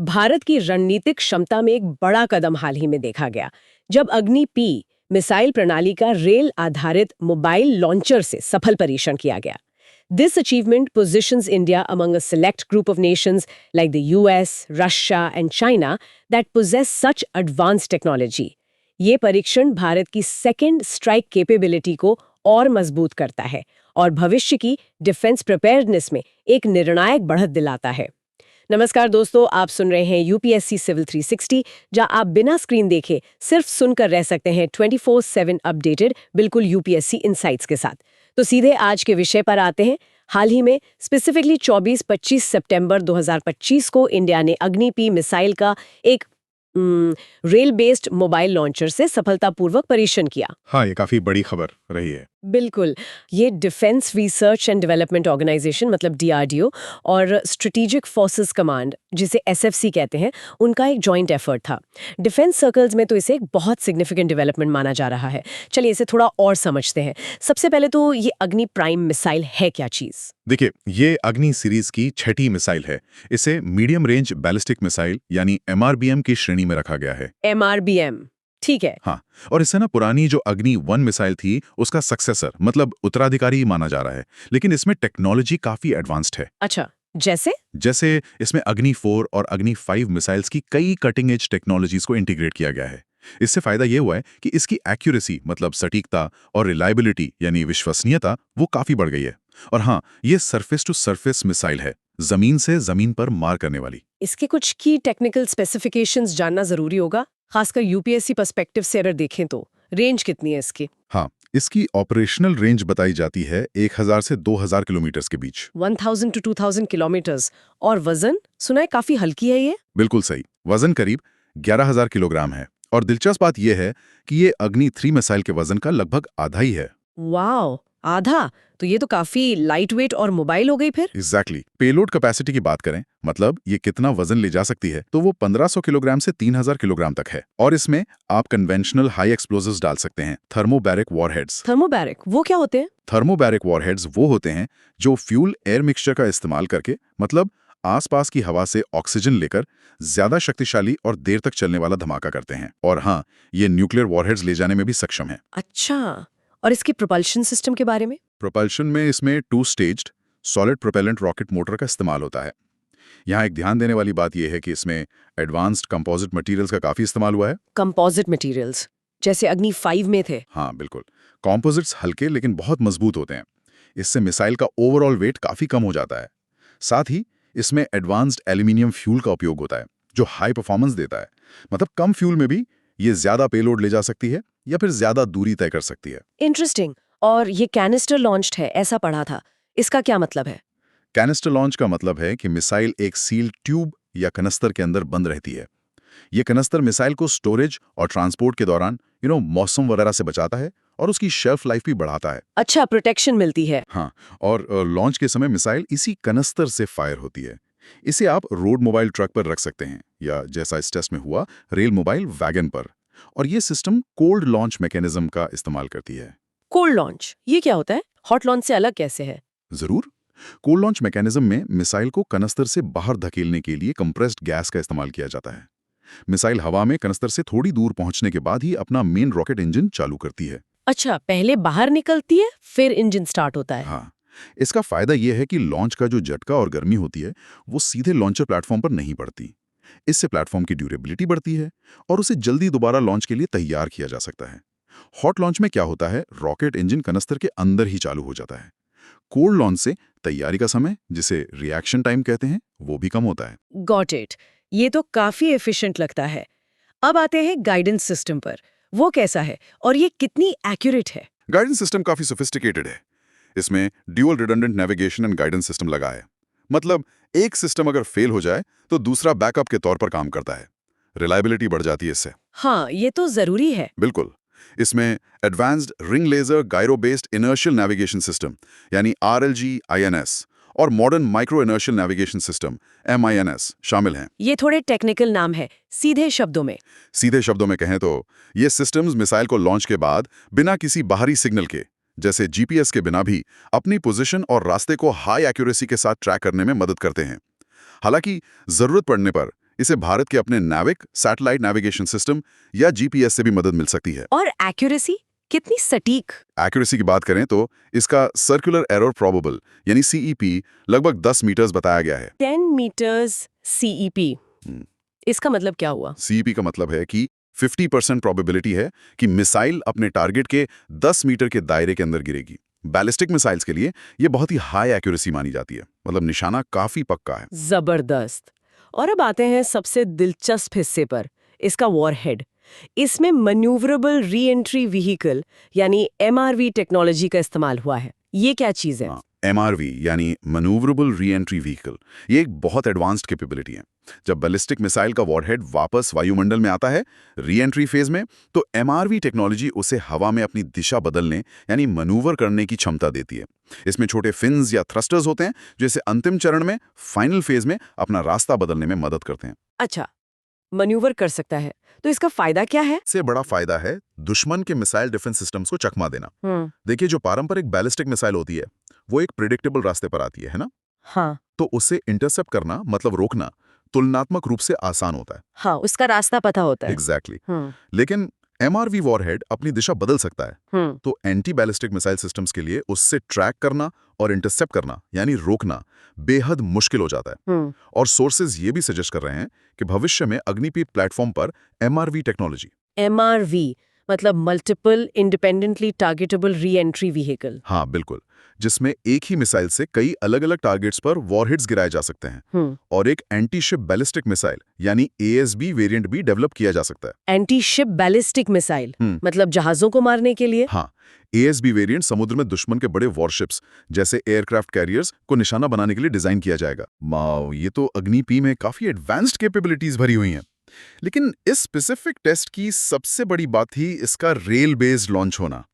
भारत की रणनीतिक क्षमता में एक बड़ा कदम हाल ही में देखा गया, जब अग्नि पी मिसाइल प्रणाली का रेल आधारित मोबाइल लॉन्चर से सफल परीक्षण किया गया। This achievement positions India among a select group of nations like the US, Russia and China that possess such advanced technology. ये परीक्षण भारत की सेकेंड स्ट्राइक कैपेबिलिटी को और मजबूत करता है और भविष्य की डिफेंस प्रिपेयर्डनेस में एक निर्णायक बढ़त दिलाता है। नमस्कार दोस्तों, आप सुन रहे हैं यूपीएससी सिविल 360, जहां आप बिना स्क्रीन देखे सिर्फ सुनकर रह सकते हैं 24/7 अपडेटेड, बिल्कुल यूपीएससी इनसाइट्स के साथ। तो सीधे आज के विषय पर आते हैं। हाल ही में स्पेसिफिकली 24-25 सितंबर 2025 को इंडिया ने अग्नि पी मिसाइल का एक रेल बेस्ड मोबाइल लॉन्चर से सफलतापूर्वक परीक्षण किया। हाँ, ये काफी बड़ी खबर रही है। बिल्कुल, ये defence research and development organisation मतलब डीआरडीओ और स्ट्रेटेजिक फोर्सेस कमांड, जिसे एसएफसी कहते हैं, उनका एक जॉइंट एफर्ट था। डिफेंस सर्कल्स में तो इसे एक बहुत सिग्निफिकेंट डेवलपमेंट माना जा रहा है। चलिए इसे थोड़ा और समझते हैं। सबसे पहले तो ये अग्नि प्राइम मिसाइल है क्या चीज? देखिए, ये अग्नि सीरीज की छठी मिसाइल है। इसे मीडियम रेंज बैलिस्टिक मिसाइल यानी एमआरबीएम की श्रेणी में रखा गया है। एमआरबीएम, ठीक है। हाँ, और इससे ना पुरानी जो अग्नि 1 मिसाइल थी उसका सक्सेसर मतलब उत्तराधिकारी माना जा रहा है, लेकिन इसमें टेक्नोलॉजी काफी एडवांस्ड है। अच्छा, जैसे इसमें अग्नि 4 और अग्नि 5 मिसाइल्स की कई कटिंग एज टेक्नोलॉजीज को इंटीग्रेट किया गया है। इससे फायदा ये हुआ है कि इसकी एक्यूरेसी मतलब सटीकता और रिलायबिलिटी यानी विश्वसनीयता वो काफी बढ़ गई है। और हाँ, ये सरफेस टू सरफेस मिसाइल है, जमीन से जमीन पर मार करने वाली। इसके कुछ की टेक्निकल स्पेसिफिकेशंस जानना जरूरी होगा, खासकर यूपीएससी पर्सपेक्टिव से अगर देखें तो। रेंज कितनी है इसकी? हाँ, इसकी ऑपरेशनल रेंज बताई जाती है 1000 से 2000 किलोमीटर के बीच। 1000 to 2000 किलोमीटर्स। और वजन सुना है काफी हल्की है ये? बिल्कुल सही, वजन करीब 11000 किलोग्राम है। और दिलचस्प बात यह है कि ये अग्नि 3 मिसाइल के वजन का लगभग आधा ही है। वाओ, आधा? तो ये तो काफी लाइट वेट और मोबाइल हो गई फिर। एग्जैक्टली। पेलोड कैपेसिटी की बात करें, मतलब ये कितना वजन ले जा सकती है, तो वो 1500 किलोग्राम से 3000 किलोग्राम तक है। और इसमें आप कन्वेंशनल हाई एक्सप्लोजिव्स डाल सकते हैं, थर्मोबैरिक वॉरहेड्स। थर्मोबैरिक वो क्या होते हैं? थर्मोबैरिक वॉरहेड्स वो होते हैं जो फ्यूल एयर मिक्सचर का इस्तेमाल करके, मतलब आसपास की हवा से ऑक्सीजन लेकर ज्यादा शक्तिशाली और देर तक चलने वाला धमाका करते हैं। और हाँ, ये न्यूक्लियर वॉरहेड्स ले जाने में भी सक्षम है। अच्छा, और इसकी प्रोपल्शन सिस्टम के बारे में? प्रोपल्शन में इसमें 2 staged solid propellant rocket motor का इस्तेमाल होता है। यहाँ एक ध्यान देने वाली बात यह है कि इसमें एडवांस्ड कंपोजिट मटेरियल्स का काफी इस्तेमाल हुआ है। कंपोजिट मटेरियल्स जैसे अग्नि 5 में थे? हाँ बिल्कुल, कॉम्पोजिट्स हल्के लेकिन बहुत मजबूत होते हैं। इससे मिसाइल का ओवरऑल वेट काफी कम हो जाता है। साथ ही इसमें एडवांस्ड एल्यूमिनियम फ्यूल का उपयोग होता है, जो हाई परफॉर्मेंस देता है। मतलब कम फ्यूल में भी ये ज्यादा पेलोड ले जा सकती है या फिर ज्यादा दूरी तय कर सकती है। इंटरेस्टिंग। और ये कैनिस्टर लॉन्च्ड है ऐसा पढ़ा था, इसका क्या मतलब है? कैनिस्टर लॉन्च का मतलब है कि मिसाइल एक सील ट्यूब या कनस्तर के अंदर बंद रहती है। ये कनस्तर मिसाइल को स्टोरेज और ट्रांसपोर्ट के दौरान मौसम वगैरह से बचाता है और उसकी शेल्फ लाइफ भी बढ़ाता है। अच्छा, प्रोटेक्शन मिलती है। हाँ, और लॉन्च के समय मिसाइल इसी कनस्तर से फायर होती है। इसे आप रोड मोबाइल ट्रक पर रख सकते हैं या जैसा इस टेस्ट में हुआ, रेल मोबाइल वैगन पर। और ये सिस्टम कोल्ड लॉन्च मैकेनिज्म का इस्तेमाल करती है। कोल्ड लॉन्च ये क्या होता है? हॉट लॉन्च से अलग कैसे है? जरूर। कोल्ड लॉन्च मैकेनिज्म में मिसाइल को कनस्तर से बाहर धकेलने के लिए कंप्रेस्ड गैस का इस्तेमाल किया जाता है। मिसाइल हवा में कनस्तर से थोड़ी दूर पहुंचने के बाद ही अपना मेन रॉकेट इंजन चालू करती है। अच्छा, पहले बाहर निकलती है फिर इंजन स्टार्ट होता है। हाँ, इसका फायदा यह है कि लॉन्च का जो झटका और गर्मी होती है वो सीधे लॉन्चर प्लेटफॉर्म पर नहीं पड़ती। इससे प्लेटफॉर्म की ड्यूरेबिलिटी बढ़ती है और उसे जल्दी दोबारा लॉन्च के लिए तैयार किया जा सकता है। हॉट लॉन्च में क्या होता है, रॉकेट इंजन कनस्तर के अंदर ही चालू हो जाता है। कोल्ड लॉन्च से तैयारी का समय, जिसे रिएक्शन टाइम कहते हैं, वो भी कम होता है। Got it. ये तो काफी एफिशिएंट लगता है। अब आते हैं गाइडेंस सिस्टम पर। वो कैसा है और ये कितनी एक्यूरेट है? गाइडेंस सिस्टम काफी सोफिस्टिकेटेड है। इसमें dual redundant navigation and guidance system लगा है। मतलब एक सिस्टम अगर फेल हो जाए तो दूसरा बैकअप के तौर पर काम करता है। रिलायबिलिटी बढ़ जाती है इससे। हाँ, ये तो जरूरी है। बिल्कुल। इसमें advanced ring laser gyro based inertial navigation system यानी RLG-INS और modern micro inertial navigation system MINS शामिल हैं। ये थोड़े टेक्निकल नाम है। सीधे शब्दों में कहें तो ये सिस्टम्स मिसाइल को लॉन्च के बाद बिना किसी बाहरी सिग्नल के, जैसे GPS के बिना भी, अपनी पोजीशन और रास्ते को हाई एक्यूरेसी के साथ ट्रैक करने में मदद करते हैं। हालांकि जरूरत पड़ने पर इसे भारत के अपने नाविक सैटेलाइट नेविगेशन सिस्टम या जीपीएस से भी मदद मिल सकती है। और एक्यूरेसी कितनी सटीक? एक्यूरेसी की बात करें तो इसका सर्कुलर एरर प्रोबेबल यानी सीईपी लगभग 10 मीटर्स बताया गया है। 10 मीटर्स सीईपी, इसका मतलब क्या हुआ? सीईपी का मतलब है कि 50% प्रोबेबिलिटी है कि मिसाइल अपने टारगेट के 10 मीटर के दायरे के अंदर गिरेगी। बैलिस्टिक मिसाइल्स के लिए ये बहुत ही हाई एक्यूरेसी मानी जाती है, मतलब निशाना काफी पक्का है। जबरदस्त। और अब आते हैं सबसे दिलचस्प हिस्से पर, इसका वॉरहेड। इसमें मैन्यूवरेबल री एंट्री व्हीकल यानी एमआरवी टेक्नोलॉजी का इस्तेमाल हुआ है। ये क्या चीज है? एमआरवी यानी मैन्यूवरेबल री एंट्री व्हीकल, ये एक बहुत एडवांस्ड कैपेबिलिटी है। जब बैलिस्टिक मिसाइल का वॉरहेड वापस वायुमंडल में आता है री एंट्री फेज में, तो एमआरवी टेक्नोलॉजी उसे हवा में अपनी दिशा बदलने यानी मैन्यूवर करने की क्षमता देती है। इसमें छोटे फिन्स या थ्रस्टर्स होते हैं जो इसे अंतिम चरण में, फाइनल फेज में अपना रास्ता बदलने में मदद करते हैं। अच्छा, मैन्यूवर कर सकता है, तो इसका फायदा क्या है? इससे बड़ा फायदा है दुश्मन के मिसाइल डिफेंस सिस्टम्स को चकमा देना। देखिए, जो पारंपरिक बैलिस्टिक मिसाइल होती है वो एक प्रिडिक्टेबल रास्ते पर आती है ना? हाँ। तो उसे इंटरसेप्ट करना, मतलब रोकना, तुलनात्मक रूप से आसान होता है। हाँ, उसका रास्ता पता होता है। एग्जैक्टली। लेकिन एमआरवी वॉरहेड अपनी दिशा बदल सकता है। तो एंटी बैलिस्टिक मिसाइल सिस्टम्स के लिए उससे ट्रैक करना और इंटरसेप्ट करना यानी रोकना बेहद मुश्किल हो जाता है। और सोर्सेज ये भी सजेस्ट कर रहे हैं कि भविष्य में अग्निपीठ प्लेटफॉर्म पर एमआरवी टेक्नोलॉजी, एमआरवी मतलब multiple independently targetable re entry vehicle. हाँ बिल्कुल, जिसमें एक ही मिसाइल से कई अलग अलग टारगेट्स पर वॉरहेड्स गिराए जा सकते हैं। और एक एंटी शिप बैलिस्टिक मिसाइल यानी एएसबी वेरिएंट भी डेवलप किया जा सकता है। एंटी शिप बैलिस्टिक मिसाइल मतलब जहाजों को मारने के लिए? हाँ, एएसबी वेरिएंट समुद्र में दुश्मन के बड़े वॉरशिप्स जैसे एयरक्राफ्ट कैरियर्स को निशाना बनाने के लिए डिजाइन किया जाएगा। माओ, ये तो अग्नि-P में काफी एडवांस्ड कैपेबिलिटीज भरी हुई हैं। लेकिन इस स्पेसिफिक टेस्ट की सबसे बड़ी बात थी इसका रेल बेस्ड लॉन्च होना।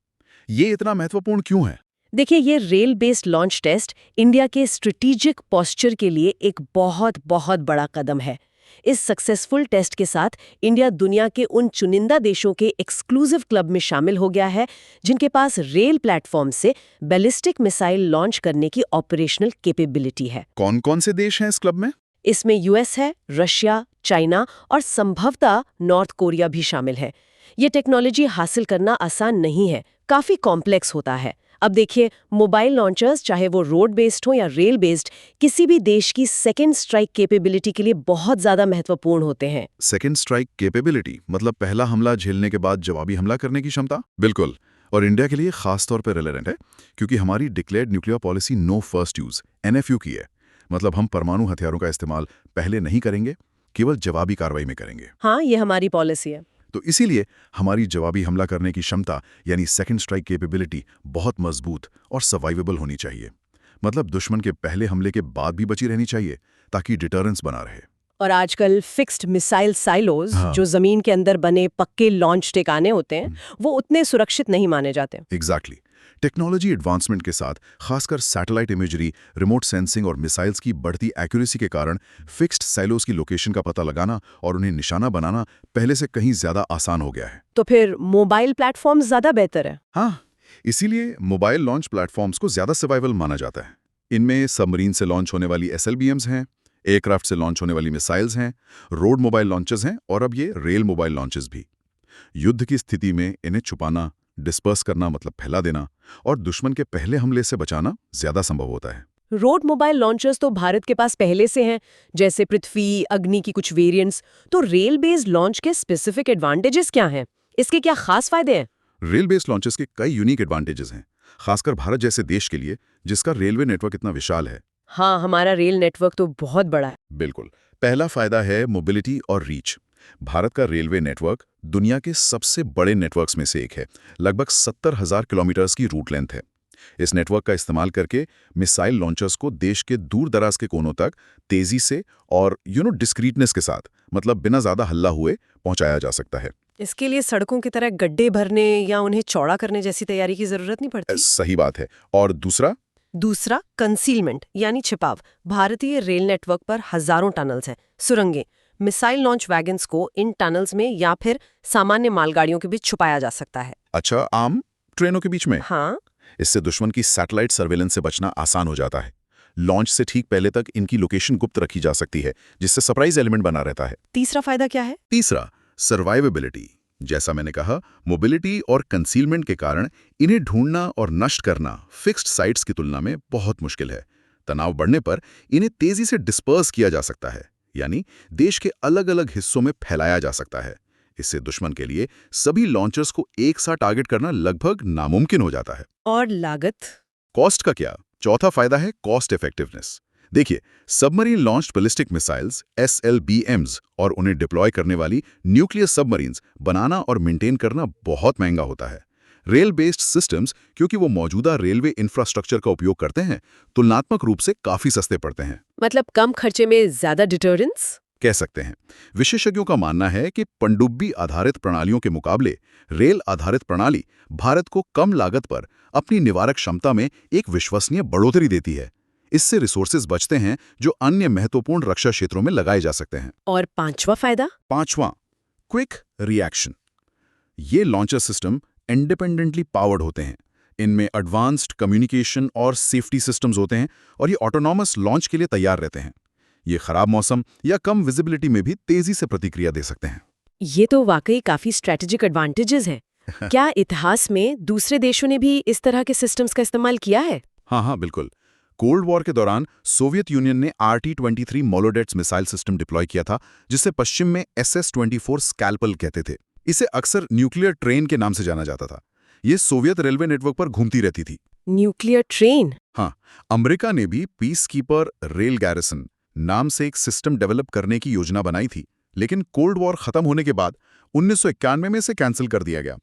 ये इतना महत्वपूर्ण क्यों है? देखिए, ये rail based launch test India के स्ट्रेटेजिक पोस्चर के लिए एक बहुत बहुत बड़ा कदम है। इस सक्सेसफुल टेस्ट के साथ इंडिया दुनिया के उन चुनिंदा देशों के एक्सक्लूसिव क्लब में शामिल हो गया है जिनके पास रेल प्लेटफॉर्म से बैलिस्टिक मिसाइल लॉन्च करने की ऑपरेशनल कैपेबिलिटी है। कौन-कौन से देश हैं इस क्लब में? इसमें यूएस है, रशिया, चाइना और संभवतः नॉर्थ कोरिया भी शामिल है। ये टेक्नोलॉजी हासिल करना आसान नहीं है, काफी कॉम्प्लेक्स होता है। अब देखिए, मोबाइल लॉन्चर्स चाहे वो रोड बेस्ड हो या रेल बेस्ड, किसी भी देश की सेकेंड स्ट्राइक कैपेबिलिटी के लिए बहुत ज्यादा महत्वपूर्ण होते हैं। सेकेंड स्ट्राइक कैपेबिलिटी मतलब पहला हमला झेलने के बाद जवाबी हमला करने की क्षमता? बिल्कुल। और इंडिया के लिए खास तौर पर रिलेवेंट है क्योंकि हमारी declared nuclear policy no first use NFU की है। मतलब हम परमाणु हथियारों का इस्तेमाल पहले नहीं करेंगे, केवल जवाबी कार्रवाई में करेंगे। हाँ, ये हमारी पॉलिसी है। तो इसीलिए हमारी जवाबी हमला करने की क्षमता यानी सेकंड स्ट्राइक कैपेबिलिटी बहुत मजबूत और सर्वाइवेबल होनी चाहिए। मतलब दुश्मन के पहले हमले के बाद भी बची रहनी चाहिए ताकि डिटरेंस बना रहे। और आजकल फिक्स्ड मिसाइल साइलोज जो जमीन के अंदर बने पक्के लॉन्च ठिकाने होते हैं, वो उतने सुरक्षित नहीं माने जाते। एग्जैक्टली। टेक्नोलॉजी एडवांसमेंट के साथ खासकर सैटेलाइट इमेजरी, रिमोट सेंसिंग और मिसाइल्स की बढ़ती एक्यूरेसी के कारण फिक्स्ड साइलोज की लोकेशन का पता लगाना और उन्हें निशाना बनाना पहले से कहीं ज्यादा आसान हो गया है। तो फिर मोबाइल प्लेटफॉर्म ज्यादा बेहतर है? हाँ, इसीलिए मोबाइल लॉन्च प्लेटफॉर्म्स को ज्यादा सर्वाइवल माना जाता है। इनमें सबमरीन से लॉन्च होने वाली SLBMs हैं, एयरक्राफ्ट से लॉन्च होने वाली मिसाइल्स हैं, रोड मोबाइल लॉन्चेस हैं और अब ये रेल मोबाइल लॉन्चेस भी। युद्ध की स्थिति में इन्हें छुपाना, डिस्पर्स करना मतलब फैला देना और दुश्मन के पहले हमले से बचाना ज्यादा संभव होता है। रोड मोबाइल लॉन्चर्स तो भारत के पास पहले से हैं, जैसे पृथ्वी, अग्नि की कुछ वेरिएंट्स। तो रेल बेस्ड लॉन्च के स्पेसिफिक एडवांटेजेस क्या हैं? इसके क्या खास फायदे हैं? रेल बेस्ड लॉन्चेस के कई यूनिक एडवांटेजेस हैं, खासकर भारत जैसे देश के लिए जिसका रेलवे नेटवर्क इतना विशाल है। हाँ, हमारा रेल नेटवर्क तो बहुत बड़ा है। बिल्कुल। पहला फायदा है मोबिलिटी और रीच। भारत का रेलवे नेटवर्क दुनिया के सबसे बड़े नेटवर्क्स में से एक है। लगभग 70,000 किलोमीटर्स की रूट लेंथ है। इस नेटवर्क का इस्तेमाल करके मिसाइल लॉन्चर्स को देश के दूर दराज के कोनों तक तेजी से और डिस्क्रीटनेस के साथ, मतलब बिना ज्यादा हल्ला हुए, पहुंचाया जा सकता है। इसके लिए सड़कों की तरह गड्ढे भरने या उन्हें चौड़ा करने जैसी तैयारी की जरूरत नहीं पड़ती। सही बात है। और दूसरा कंसीलमेंट यानी छिपाव। भारतीय रेल नेटवर्क पर हजारों टनल्स हैं, सुरंगें। मिसाइल लॉन्च वैगन्स को इन टनल्स में या फिर सामान्य मालगाड़ियों के बीच छुपाया जा सकता है। अच्छा, आम ट्रेनों के बीच में? हाँ। इससे दुश्मन की सैटेलाइट सर्वेलेंस से बचना आसान हो जाता है। लॉन्च से ठीक पहले तक इनकी लोकेशन गुप्त रखी जा सकती है, जिससे सरप्राइज एलिमेंट बना रहता है। तीसरा फायदा क्या है? तीसरा, सर्वाइवेबिलिटी। जैसा मैंने कहा, मोबिलिटी और कंसीलमेंट के कारण इन्हें ढूंढना और नष्ट करना फिक्स्ड साइट्स की तुलना में बहुत मुश्किल है। तनाव बढ़ने पर इन्हें तेजी से डिस्पर्स किया जा सकता है, यानी देश के अलग अलग हिस्सों में फैलाया जा सकता है। इससे दुश्मन के लिए सभी लॉन्चर्स को एक साथ टारगेट करना लगभग नामुमकिन हो जाता है। और लागत? कॉस्ट का क्या? चौथा फायदा है कॉस्ट इफेक्टिवनेस। देखिए, submarine launched ballistic missiles SLBMs और उन्हें डिप्लॉय करने वाली न्यूक्लियर सबमरीन्स बनाना और मेंटेन करना बहुत महंगा होता है। रेल बेस्ड सिस्टम्स, क्योंकि वो मौजूदा रेलवे इंफ्रास्ट्रक्चर का उपयोग करते हैं, तुलनात्मक रूप से काफी सस्ते पड़ते हैं। मतलब कम खर्चे में ज्यादा डिटरेंस? कह सकते हैं। विशेषज्ञों का मानना है कि पनडुब्बी आधारित प्रणालियों के मुकाबले रेल आधारित प्रणाली भारत को कम लागत पर अपनी निवारक क्षमता में एक विश्वसनीय बढ़ोतरी देती है। इससे रिसोर्सेज बचते हैं जो अन्य महत्वपूर्ण रक्षा क्षेत्रों में लगाए जा सकते हैं। और पांचवा फायदा? पांचवां, क्विक रिएक्शन। ये लॉन्चर सिस्टम इंडिपेंडेंटली पावर्ड होते हैं। इनमें एडवांस्ड कम्युनिकेशन और सेफ्टी सिस्टम्स होते हैं और ये ऑटोनॉमस लॉन्च के लिए तैयार रहते हैं। ये खराब मौसम या कम विजिबिलिटी में भी तेजी से प्रतिक्रिया दे सकते हैं। ये तो वाकई काफी स्ट्रेटेजिक एडवांटेजेस हैं। क्या इतिहास में दूसरे देशों ने भी इस तरह के सिस्टम्स का इस्तेमाल किया है? हाँ, बिल्कुल। कोल्ड वॉर के दौरान सोवियत यूनियन ने RT-23 मोलोडेट्स मिसाइल सिस्टम डिप्लॉय किया था, जिसे पश्चिम में SS-24 स्कैल्पल कहते थे। इसे अक्सर न्यूक्लियर ट्रेन के नाम से जाना जाता था। ये सोवियत रेलवे नेटवर्क पर घूमती रहती थी। Nuclear train? हाँ, अमेरिका ने भी पीस कीपर रेल गैरिसन नाम से एक सिस्टम डेवलप करने की योजना बनाई थी, लेकिन कोल्ड वॉर खत्म होने के बाद 1991 में इसे कैंसिल कर दिया गया।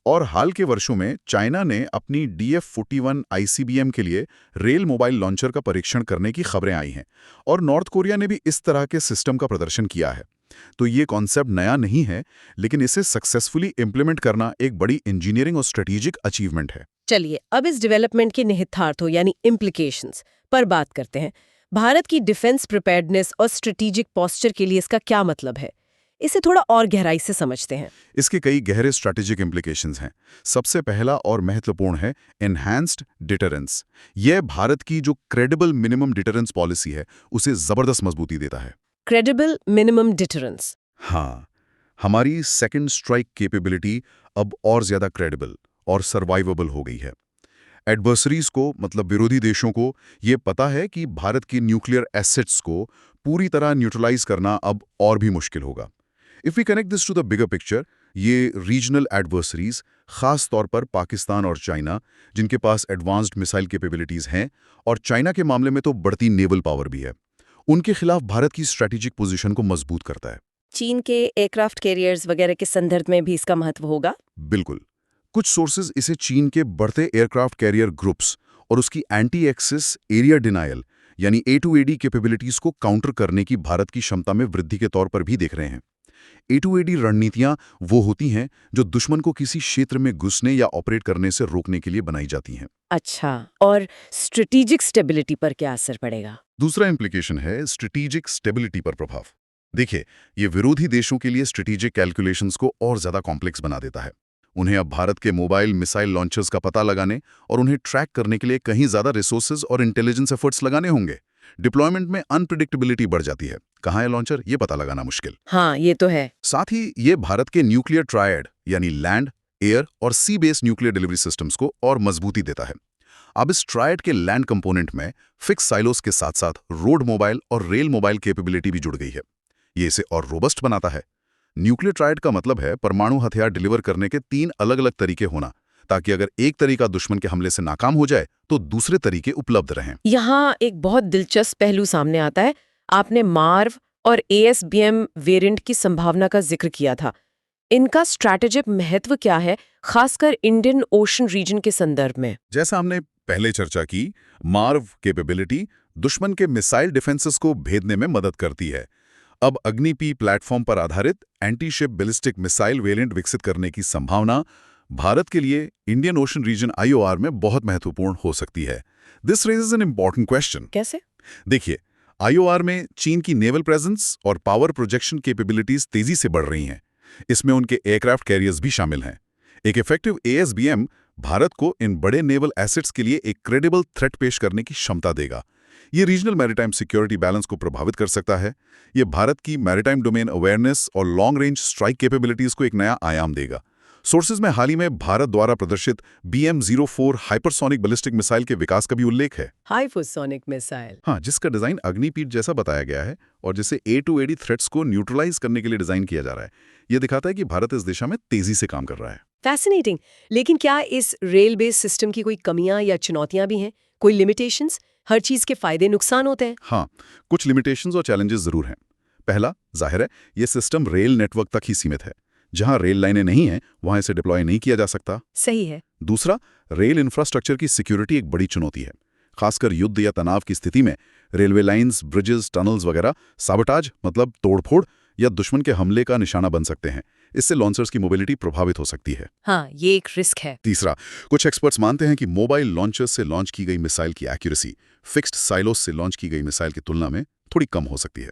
और हाल के वर्षों में चाइना ने अपनी DF-41 ICBM के लिए रेल मोबाइल लॉन्चर का परीक्षण करने की खबरें आई हैं, और नॉर्थ कोरिया ने भी इस तरह के सिस्टम का प्रदर्शन किया है। तो ये कॉन्सेप्ट नया नहीं है, लेकिन इसे सक्सेसफुली इम्प्लीमेंट करना एक बड़ी इंजीनियरिंग और स्ट्रेटेजिक अचीवमेंट है। चलिए अब इस डेवलपमेंट के निहितार्थों यानी इम्प्लीकेशंस पर बात करते हैं। भारत की डिफेंस प्रिपेयर्डनेस और स्ट्रेटेजिक पोस्चर के लिए इसका क्या मतलब है, इसे थोड़ा और गहराई से समझते हैं। इसके कई गहरे स्ट्रैटेजिक इम्प्लीकेशंस हैं। सबसे पहला और महत्वपूर्ण है एनहांस्ड डिटरेंस। यह भारत की जो क्रेडिबल मिनिमम डिटरेंस पॉलिसी है, उसे जबरदस्त मजबूती देता है। Credible minimum deterrence? हाँ, हमारी सेकंड स्ट्राइक कैपेबिलिटी अब और ज्यादा क्रेडिबल और सर्वाइवेबल हो गई है। एडवर्सरीज को, मतलब विरोधी देशों को, ये पता है कि भारत की न्यूक्लियर एसेट्स को पूरी तरह न्यूट्रलाइज करना अब और भी मुश्किल होगा। If we connect this to the bigger picture, ये रीजनल एडवर्सरीज, खास तौर पर पाकिस्तान और चाइना, जिनके पास एडवांस्ड मिसाइल कैपेबिलिटीज हैं, और चाइना के मामले में तो बढ़ती नेवल पावर भी है, उनके खिलाफ भारत की स्ट्रैटेजिक पोजीशन को मजबूत करता है। चीन के एयरक्राफ्ट कैरियर्स वगैरह के संदर्भ में भी इसका महत्व होगा? बिल्कुल। कुछ सोर्सेज इसे चीन के बढ़ते एयरक्राफ्ट कैरियर ग्रुप्स और उसकी एंटी एक्सिस एरिया डिनायल यानी A2AD कैपेबिलिटीज को काउंटर करने की भारत की क्षमता में वृद्धि के तौर पर भी देख रहे हैं। A2AD रणनीतियां वो होती हैं जो दुश्मन को किसी क्षेत्र में घुसने या ऑपरेट करने से रोकने के लिए बनाई जाती हैं। अच्छा, और स्ट्रेटेजिक स्टेबिलिटी पर क्या असर पड़ेगा? दूसरा इम्प्लीकेशन है स्ट्रेटेजिक स्टेबिलिटी पर प्रभाव। देखिए, ये विरोधी देशों के लिए स्ट्रेटेजिक कैलकुलेशंस को और ज्यादा कॉम्प्लेक्स बना देता है। उन्हें अब भारत के मोबाइल मिसाइल लॉन्चर्स का पता लगाने और उन्हें ट्रैक करने के लिए कहीं ज्यादा रिसोर्सेज और इंटेलिजेंस एफर्ट्स लगाने होंगे। डिप्लॉयमेंट में अनप्रिडिक्टेबिलिटी बढ़ जाती है। कहाँ है लॉन्चर, ये पता लगाना मुश्किल। हाँ, ये तो है। साथ ही ये भारत के न्यूक्लियर ट्रायड यानी लैंड, एयर और सी बेस्ड न्यूक्लियर डिलीवरी सिस्टम्स को और मजबूती देता है। अब इस ट्रायड के लैंड कंपोनेंट में फिक्स साइलोस के साथ साथ रोड मोबाइल और रेल मोबाइल कैपेबिलिटी भी जुड़ गई है। ये इसे और रोबस्ट बनाता है। न्यूक्लियर ट्रायड का मतलब है परमाणु हथियार डिलीवर करने के 3 अलग-अलग तरीके होना, ताकि अगर एक तरीका दुश्मन के हमले से नाकाम हो जाए तो दूसरे तरीके उपलब्ध रहें। यहाँ एक बहुत दिलचस्प पहलू सामने आता है। आपने मार्व और ASBM वेरिएंट की संभावना का जिक्र किया था। इनका स्ट्रैटेजिक महत्व क्या है, खासकर इंडियन ओशन रीजन के संदर्भ में? जैसा हमने पहले चर्चा की, मार्व कैपेबिलिटी दुश्मन के मिसाइल डिफेंसेस को भेदने में मदद करती है। अब अग्नि-P प्लेटफॉर्म पर आधारित एंटी-शिप बैलिस्टिक मिसाइल वेरिएंट विकसित करने की संभावना भारत के लिए इंडियन ओशन रीजन IOR में बहुत महत्वपूर्ण हो सकती है। This raises an important question. कैसे? देखिए, IOR में चीन की नेवल प्रेजेंस और पावर प्रोजेक्शन कैपेबिलिटीज तेजी से बढ़ रही हैं। इसमें उनके एयरक्राफ्ट कैरियर्स भी शामिल हैं। एक इफेक्टिव ASBM भारत को इन बड़े नेवल एसेट्स के लिए एक क्रेडिबल थ्रेट पेश करने की क्षमता देगा। ये रीजनल मैरीटाइम सिक्योरिटी बैलेंस को प्रभावित कर सकता है। ये भारत की मैरीटाइम डोमेन अवेयरनेस और लॉन्ग रेंज स्ट्राइक कैपेबिलिटीज को एक नया आयाम देगा। सोर्सेज में हाल ही में भारत द्वारा प्रदर्शित BM-04 हाइपरसोनिक बैलिस्टिक मिसाइल के विकास का भी उल्लेख है। Hypersonic missile. हाँ, जिसका डिजाइन अग्निपीठ जैसा बताया गया है और जिसे A2AD थ्रेट्स को न्यूट्रलाइज करने के लिए डिजाइन किया जा रहा है। ये दिखाता है कि भारत इस दिशा में तेजी से काम कर रहा है। फैसिनेटिंग। लेकिन क्या इस रेल बेस्ड सिस्टम की कोई कमियां या चुनौतियां भी हैं? कोई लिमिटेशंस? हर चीज के फायदे नुकसान होते हैं। हाँ, कुछ लिमिटेशंस और चैलेंजेस जरूर हैं। पहला, जाहिर है, ये सिस्टम रेल नेटवर्क तक ही सीमित है। जहां रेल लाइनें नहीं हैं, वहां इसे डिप्लॉय नहीं किया जा सकता। सही है। दूसरा, रेल इंफ्रास्ट्रक्चर की सिक्योरिटी एक बड़ी चुनौती है। खासकर युद्ध या तनाव की स्थिति में रेलवे लाइंस, ब्रिजेस, टनल्स वगैरह साबोटाज मतलब तोड़फोड़ या दुश्मन के हमले का निशाना बन सकते हैं। इससे लॉन्चर्स की मोबिलिटी प्रभावित हो सकती है। हाँ, ये एक रिस्क है। तीसरा, कुछ एक्सपर्ट्स मानते हैं कि मोबाइल लॉन्चर्स से लॉन्च की गई मिसाइल की एक्यूरेसी फिक्स्ड साइलोस से लॉन्च की गई मिसाइल की तुलना में थोड़ी कम हो सकती है।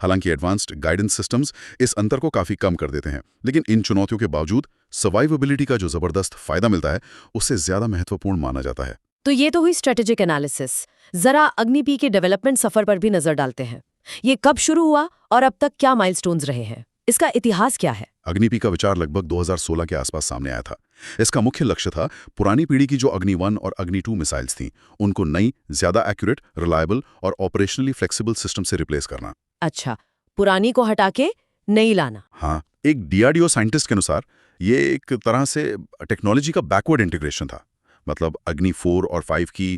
हालांकि एडवांस्ड गाइडेंस सिस्टम्स इस अंतर को काफी कम कर देते हैं, लेकिन इन चुनौतियों के बावजूद सर्वाइवेबिलिटी का जो जबरदस्त फायदा मिलता है, उससे ज्यादा महत्वपूर्ण माना जाता है। तो ये तो हुई स्ट्रेटेजिक एनालिसिस। जरा अग्निपी के डेवलपमेंट सफर पर भी नजर डालते हैं। ये कब शुरू हुआ और अब तक क्या माइलस्टोन्स रहे हैं? इसका इतिहास क्या है? अग्निपी का विचार लगभग 2016 के आसपास सामने आया था। इसका मुख्य लक्ष्य था पुरानी पीढ़ी की जो अग्नि 1 और अग्नि 2 मिसाइल्स थीं, उनको नई, ज्यादा एक्यूरेट, रिलायबल और ऑपरेशनली फ्लेक्सिबल सिस्टम से रिप्लेस करना। अच्छा, पुरानी को हटा के नई लाना। हाँ, एक DRDO साइंटिस्ट के अनुसार ये एक तरह से टेक्नोलॉजी का बैकवर्ड इंटीग्रेशन था। मतलब अग्नि 4 और 5 की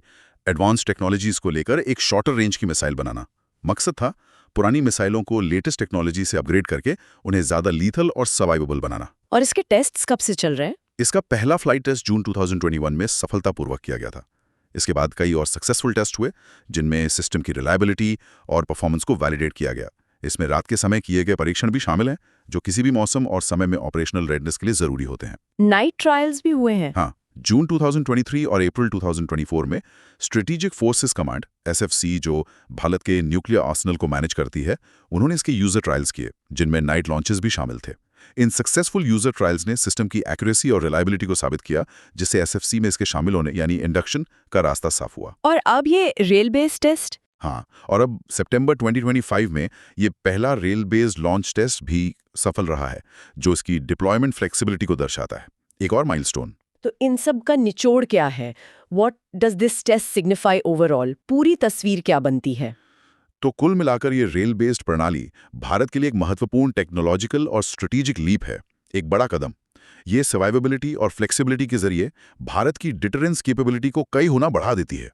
एडवांस टेक्नोलॉजीज को लेकर एक शॉर्टर रेंज की मिसाइल बनाना। मकसद था पुरानी मिसाइलों को लेटेस्ट टेक्नोलॉजी से अपग्रेड करके उन्हें ज्यादा लीथल और सर्वाइवेबल बनाना। और इसके टेस्ट्स कब से चल रहे हैं? इसका पहला फ्लाइट टेस्ट जून 2021 में सफलतापूर्वक किया गया था। इसके बाद कई और सक्सेसफुल टेस्ट हुए, जिनमें सिस्टम की रिलायबिलिटी और परफॉर्मेंस को वैलिडेट किया गया। इसमें रात के समय किए गए परीक्षण भी शामिल हैं, जो किसी भी मौसम और समय में ऑपरेशनल रेडनेस के लिए जरूरी होते हैं। नाइट ट्रायल्स भी हुए हैं? हाँ, जून 2023 और अप्रैल 2024 में स्ट्रेटेजिक फोर्सेस कमांड SFC, जो भारत के न्यूक्लियर आर्सेनल को मैनेज करती है, उन्होंने इसके यूजर ट्रायल्स किए, जिनमें नाइट लॉन्चेस भी शामिल थे। इन सक्सेसफुल यूजर ट्रायल्स ने सिस्टम की एक्यूरेसी और रिलायबिलिटी को साबित किया, जिससे SFC में इसके शामिल होने यानी इंडक्शन का रास्ता साफ हुआ। और अब ये रेल बेस्ड टेस्ट? हाँ, और अब सितंबर 2025 में ये पहला रेल बेस्ड लॉन्च टेस्ट भी सफल रहा है, जो इसकी डिप्लॉयमेंट फ्लेक्सिबिलिटी को दर्शाता है। एक और माइलस्टोन। तो इन सब का निचोड़ क्या है? What does this test signify overall? पूरी तस्वीर क्या बनती है? तो कुल मिलाकर ये रेल बेस्ड प्रणाली भारत के लिए एक महत्वपूर्ण टेक्नोलॉजिकल और स्ट्रेटेजिक लीप है, एक बड़ा कदम। ये सर्वाइवेबिलिटी और फ्लेक्सिबिलिटी के जरिए भारत की डिटरेंस कैपेबिलिटी को कई गुना बढ़ा देती है।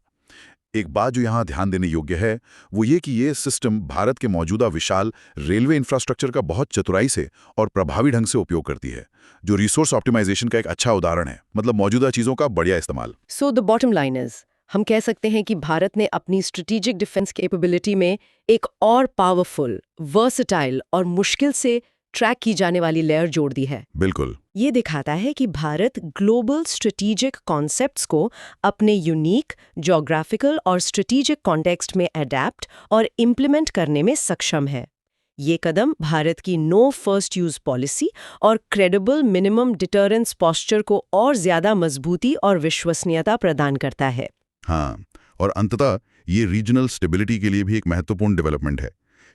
एक बात जो यहाँ ध्यान देने योग्य है, वो ये कि ये सिस्टम भारत के मौजूदा विशाल रेलवे इंफ्रास्ट्रक्चर का बहुत चतुराई से और प्रभावी ढंग से उपयोग करती है, जो रिसोर्स ऑप्टिमाइजेशन का एक अच्छा उदाहरण है। मतलब मौजूदा चीजों का बढ़िया इस्तेमाल। So the bottom line is, हम कह सकते हैं कि भारत ने अपनी स्ट्रेटेजिक डिफेंस कैपेबिलिटी में एक और पावरफुल, वर्सेटाइल और मुश्किल से ट्रैक की जाने वाली लेयर जोड़ दी है। बिल्कुल। ये दिखाता है कि भारत ग्लोबल स्ट्रेटेजिक कॉन्सेप्ट्स को अपने यूनिक, ज्योग्राफिकल और स्ट्रेटेजिक कॉन्टेक्स्ट में अडेप्ट और इम्प्लीमेंट करने में सक्षम है। ये कदम भारत की नो फर्स्ट यूज पॉलिसी और क्रेडिबल मिनिमम डिटरेंस पोस्चर को और ज्यादा मजबूती और विश्वसनीयता प्रदान करता है। हाँ, और अंततः ये रीजनल स्टेबिलिटी के लिए भी एक महत्वपूर्ण डेवलपमेंट है,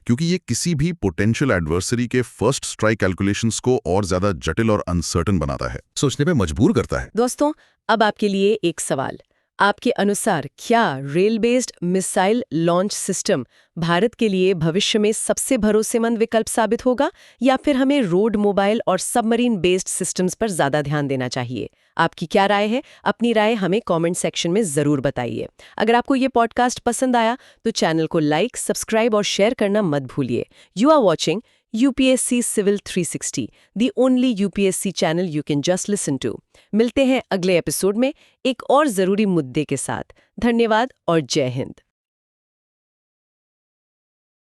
क्योंकि ये किसी भी पोटेंशियल एडवर्सरी के फर्स्ट स्ट्राइक कैलकुलेशंस को और ज्यादा जटिल और अनसर्टन बनाता है, सोचने पे मजबूर करता है। दोस्तों, अब आपके लिए एक सवाल। आपके अनुसार क्या rail based missile launch system Bharat के लिए भविष्य में सबसे भरोसेमंद विकल्प साबित होगा, या फिर हमें रोड, मोबाइल और सबमरीन बेस्ड सिस्टम्स पर ज्यादा ध्यान देना चाहिए? आपकी क्या राय है? अपनी राय हमें कमेंट सेक्शन में जरूर बताइए। अगर आपको ये पॉडकास्ट पसंद आया तो चैनल को लाइक, सब्सक्राइब और शेयर करना मत भूलिए। You are watching UPSC Civil 360, the only UPSC channel you can just listen to। मिलते हैं अगले एपिसोड में एक और जरूरी मुद्दे के साथ। धन्यवाद और जय हिंद।